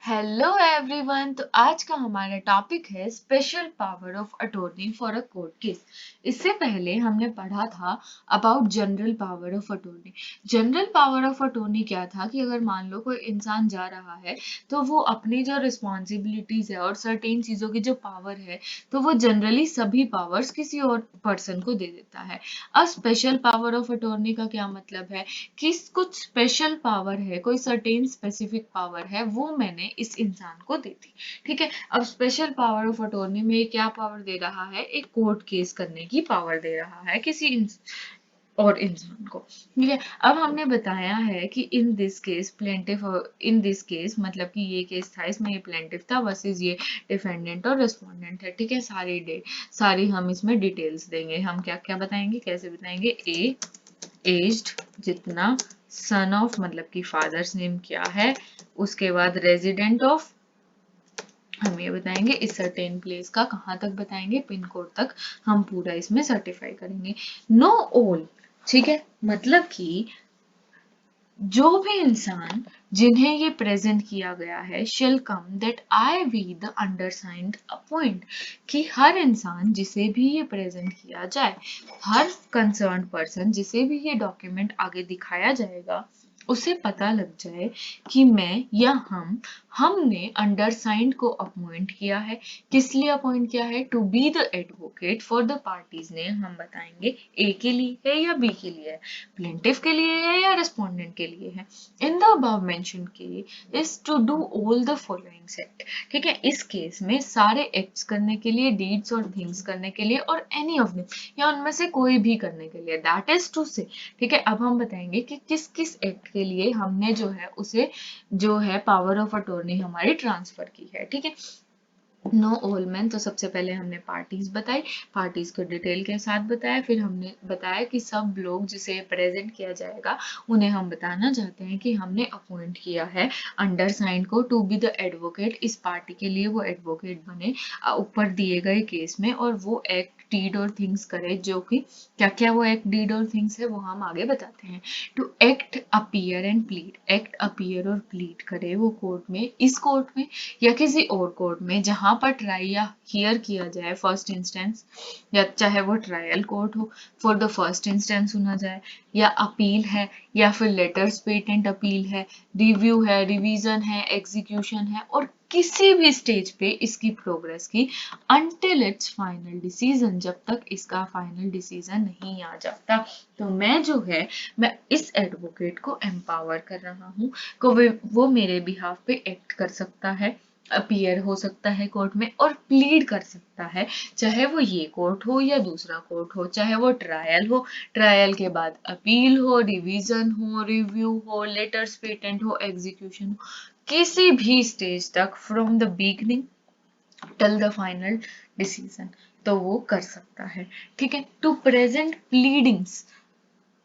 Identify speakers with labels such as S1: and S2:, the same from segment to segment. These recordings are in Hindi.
S1: Hello everyone. तो आज का हमारा टॉपिक है special power of attorney for a court case. इससे पहले हमने पढ़ा था about general power of attorney. General power of attorney क्या था कि अगर मान लो कोई इंसान जा रहा है तो वो अपनी जो रिस्पॉन्सिबिलिटीज है और सर्टेन चीज़ों की जो पावर है तो वो जनरली सभी पावर्स किसी और पर्सन को दे देता है। अब स्पेशल पावर ऑफ अटॉर्नी का क्या मतलब है कि कुछ स्पेशल पावर है, कोई सर्टेन स्पेसिफिक पावर है, वो मैंने इस इंसान को दे दी। ठीक है। अब स्पेशल पावर ऑफ अटॉर्नी में क्या पावर दे रहा है? एक कोर्ट केस करने की पावर दे रहा है किसी और इंसान को। ठीक है। अब हमने बताया है कि in this case plaintiff, in this case मतलब कि ये केस था, इसमें ये प्लेंटिफ था वर्सेस ये डिफेंडेंट और रिस्पोंडेंट है। ठीक है। सारी हम इसमें डिटेल्स देंगे। हम क्या क्या बताएंगे, कैसे बताएंगे। एज्ड जितना, सन ऑफ मतलब कि फादर्स नेम क्या है, उसके बाद रेजिडेंट ऑफ, हम ये बताएंगे इस सर्टेन प्लेस का, कहाँ तक बताएंगे, पिन कोड तक हम पूरा इसमें सर्टिफाई करेंगे। नो ऑल, ठीक है, मतलब कि जो भी इंसान जिन्हें ये प्रेजेंट किया गया है shall come that I we the undersigned appoint, कि हर इंसान जिसे भी ये प्रेजेंट किया जाए, हर कंसर्न पर्सन जिसे भी ये डॉक्यूमेंट आगे दिखाया जाएगा, उसे पता लग जाए कि मैं या हमने अंडरसाइंड को अपॉइंट किया है। किस लिए अपॉइंट किया है? To be the advocate for the parties ने, हम बताएंगे ए के लिए है या बी के लिए है, प्लेंटिफ के लिए है या रेस्पोंडेंट के लिए है। In the above mentioned case is to do all the following act. ठीक है। इस केस में सारे एक्ट्स करने के लिए, डीड्स और थिंग्स करने के लिए, और एनी ऑफ देम या उनमें से कोई भी करने के लिए, दैट इज टू से। ठीक है। अब हम बताएंगे कि किस किस एक्ट के लिए हमने जो है उसे जो है पावर ऑफ अटॉर्नी हमारी ट्रांसफर की है। ठीक है। नो ऑल मैन, तो सबसे पहले हमने पार्टीज बताई, पार्टीज को डिटेल के साथ बताया, फिर हमने बताया कि सब लोग जिसे प्रेजेंट किया जाएगा उन्हें हम बताना चाहते हैं कि हमने अपॉइंट किया है अंडरसाइंड को टू बी द एडवोकेट, इस पार्टी के लिए वो एडवोकेट बने ऊपर दिए गए केस में, और वो एक्ट डीड और थिंग्स करे, जो कि क्या क्या वो एक्ट डीड और थिंग्स है वो हम आगे बताते हैं। To act appear and plead, act appear और प्लीड करे वो कोर्ट में, इस कोर्ट में या किसी और कोर्ट में जहां पर ट्राई या हियर किया जाए फर्स्ट इंस्टेंस, या चाहे वो ट्रायल कोर्ट हो, फॉर द फर्स्ट इंस्टेंस सुना जाए, या अपील है, या फिर लेटर्स पेटेंट अपील है, रिव्यू है, रिवीजन है, एग्जीक्यूशन है, और किसी भी स्टेज पे इसकी प्रोग्रेस की, अनटिल इट्स फाइनल डिसीजन, जब तक इसका फाइनल डिसीजन नहीं आ जाता। तो मैं जो है, मैं इस एडवोकेट को एम्पावर कर रहा हूँ को वो मेरे बिहाफ पे एक्ट कर सकता है, अपीयर हो सकता है कोर्ट में, और प्लीड कर सकता है, चाहे वो ये कोर्ट हो या दूसरा कोर्ट हो, चाहे वो ट्रायल हो, ट्रायल के बाद अपील हो, रिवीजन हो, रिव्यू हो, लेटर्स पेटेंट हो, एग्जीक्यूशन हो, किसी भी स्टेज तक from the beginning till the final decision, तो वो कर सकता है। ठीक है। To present pleadings,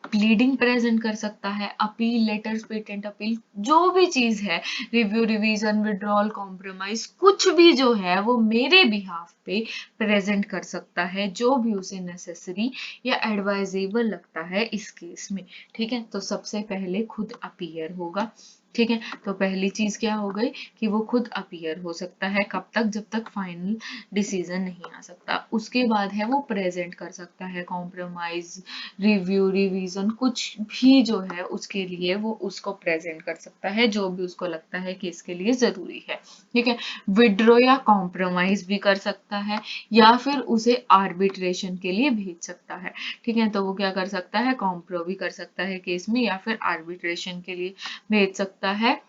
S1: pleading present कर सकता है, अपील, लेटर्स पेटेंट अपील, जो भी चीज है, रिव्यू, रिवीजन, विड्रॉल, कॉम्प्रोमाइज, कुछ भी जो है वो मेरे बिहाफ पे प्रेजेंट कर सकता है, जो भी उसे नेसेसरी या एडवाइजेबल लगता है इस केस में। ठीक है। तो सबसे पहले खुद अपीयर होगा। ठीक है। तो पहली चीज क्या हो गई कि वो खुद अपीयर हो सकता है, कब तक? जब तक फाइनल डिसीजन नहीं आ सकता। उसके बाद है वो प्रेजेंट कर सकता है कॉम्प्रोमाइज, रिव्यू, रिवीजन, कुछ भी जो है उसके लिए वो उसको प्रेजेंट कर सकता है, जो भी उसको लगता है कि इसके लिए जरूरी है। ठीक है। विड्रॉ या कॉम्प्रोमाइज भी कर सकता है, या फिर उसे आर्बिट्रेशन के लिए भेज सकता है। ठीक है। तो वो क्या कर सकता है? कॉम्प्रो भी कर सकता है केस में, या फिर आर्बिट्रेशन के लिए भेज सकता है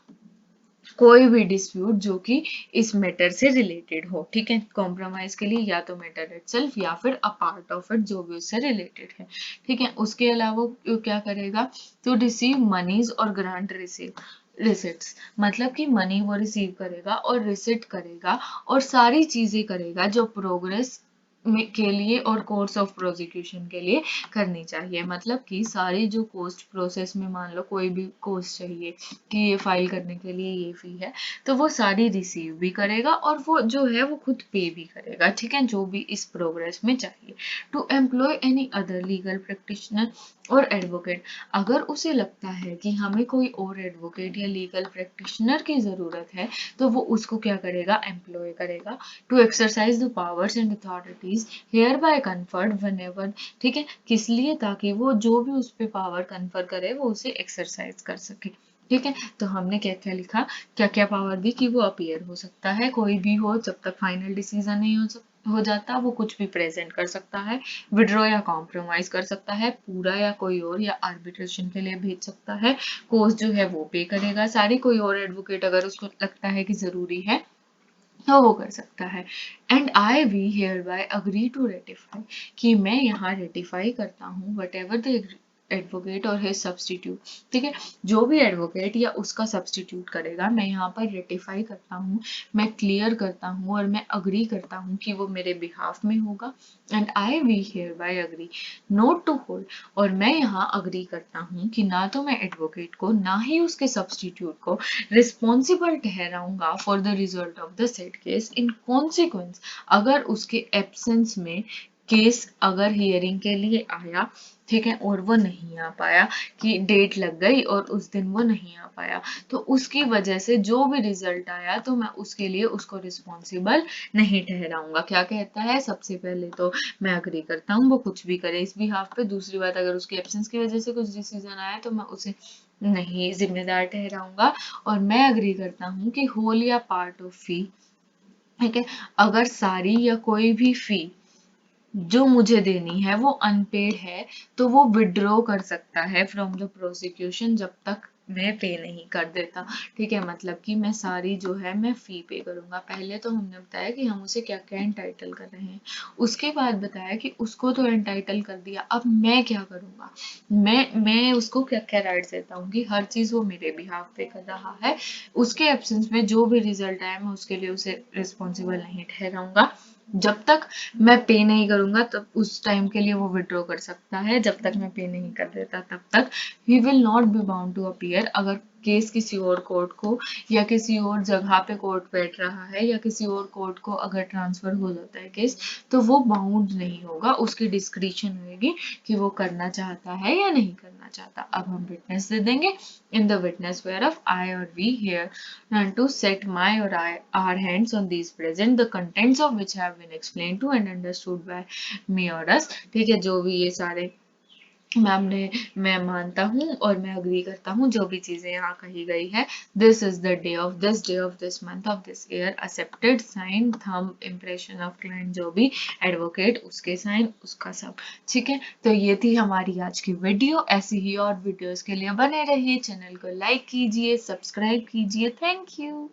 S1: कोई भी डिस्प्यूट जो कि इस मैटर से रिलेटेड हो। ठीक है। कॉम्प्रोमाइज के लिए या तो मैटर इटसेल्फ या फिर अ पार्ट ऑफ इट, जो भी उससे रिलेटेड है। ठीक है। उसके अलावा वो क्या करेगा? टू रिसीव मनीज और ग्रांट रिसिट्स, मतलब कि मनी वो रिसीव करेगा और रिसिट करेगा और सारी चीजें करेगा जो प्रोग्रेस के लिए और कोर्स ऑफ प्रोसिक्यूशन के लिए करनी चाहिए। मतलब कि सारी जो कोस्ट प्रोसेस में मान लो कोई भी कोस्ट चाहिए कि ये फाइल करने के लिए ये फी है, तो वो सारी रिसीव भी करेगा और वो जो है वो खुद पे भी करेगा, ठीक है, जो भी इस प्रोग्रेस में चाहिए। To employ any other legal practitioner और एडवोकेट, अगर उसे लगता है कि हमें कोई और एडवोकेट या लीगल प्रैक्टिशनर की ज़रूरत है, तो वो उसको क्या करेगा, एम्प्लॉय करेगा। To exercise the powers and authorities hereby conferred whenever, ठीक है, किस लिए, ताकि वो जो भी उस पर पावर कन्फर करे वो उसे एक्सरसाइज कर सके। ठीक है, तो हमने क्या क्या लिखा, क्या क्या पावर दी कि वो अपीयर हो सकता है, कोई भी हो, जब तक फाइनल डिसीजन नहीं हो जाता वो कुछ भी प्रेजेंट कर सकता है, विड्रॉ या कॉम्प्रोमाइज कर सकता है, पूरा या कोई और, या आर्बिट्रेशन के लिए भेज सकता है, कोस्ट जो है वो पे करेगा सारी, कोई और एडवोकेट अगर उसको लगता है कि जरूरी है तो वो कर सकता है। And I we hereby agree to ratify, कि मैं यहाँ रेटिफाई करता हूँ वट एवर द एडवोकेट और हिज सब्सटीट्यूट, ठीक है, जो भी एडवोकेट या उसका सब्सटीट्यूट करेगा मैं यहाँ पर रेटिफाई करता हूँ, मैं क्लियर करता हूँ और मैं अग्री करता हूँ कि वो मेरे बिहाफ में होगा। And I we hereby agree not to hold, और मैं यहाँ अग्री करता हूँ कि ना तो मैं एडवोकेट को ना ही उसके सब्सटीट्यूट को रिस्पॉन्सिबल ठहराऊंगा for the result of the said case in consequence, अगर उसके एब्सेंस में केस अगर हियरिंग के लिए आया, ठीक है, और वो नहीं आ पाया, कि डेट लग गई और उस दिन वो नहीं आ पाया, तो उसकी वजह से जो भी रिजल्ट आया तो मैं उसके लिए उसको रिस्पॉन्सिबल नहीं ठहराऊंगा। क्या कहता है, सबसे पहले तो मैं अग्री करता हूँ वो कुछ भी करे इस बिहाफ पे, दूसरी बात अगर उसके एब्सेंस की वजह से कुछ डिसीजन आया तो मैं उसे नहीं जिम्मेदार ठहराऊंगा, और मैं अग्री करता हूँ कि होल या पार्ट ऑफ फी, ठीक है, अगर सारी या कोई भी फी जो मुझे देनी है वो अनपेड है तो वो विड्रॉ कर सकता है फ्रॉम द प्रोसिक्यूशन जब तक मैं पे नहीं कर देता। ठीक है, मतलब कि मैं सारी जो है मैं फी पे करूंगा। पहले तो हमने बताया कि हम उसे क्या क्या एंटाइटल कर रहे हैं, उसके बाद बताया कि उसको तो एंटाइटल कर दिया, अब मैं क्या करूंगा, मैं उसको क्या क्या राइट्स देता हूँ कि हर चीज वो मेरे बिहाफ पे कर रहा है, उसके एब्सेंस में जो भी रिजल्ट आए मैं उसके लिए उसे रिस्पॉन्सिबल नहीं ठहराऊंगा। जब तक मैं पे नहीं करूंगा तब उस टाइम के लिए वो विड्रॉ कर सकता है, जब तक मैं पे नहीं कर देता तब तक ही will not be bound to appear. अगर केस किसी और कोर्ट को या किसी और जगह पे कोर्ट बैठ रहा है या किसी और कोर्ट को अगर ट्रांसफर हो जाता है केस, तो वो बाउंड नहीं होगा, उसकी डिस्क्रिशन होगी कि वो करना चाहता है या नहीं करना चाहता। अब हम विटनेस दे देंगे, in the witness whereof I or we here and to set my or our hands on these present, the contents of which have been explained to and understood by me or us। ठीक है, जो भी ये सारे मैम ने, मैं मानता हूँ और मैं अग्री करता हूँ जो भी चीजें यहाँ कही गई है। This is the day of this month of this year, accepted, sign, thumb impression of client, जो भी एडवोकेट उसके साइन उसका सब। ठीक है, तो ये थी हमारी आज की वीडियो। ऐसी ही और वीडियोस के लिए बने रहिए, चैनल को लाइक कीजिए, सब्सक्राइब कीजिए। Thank you.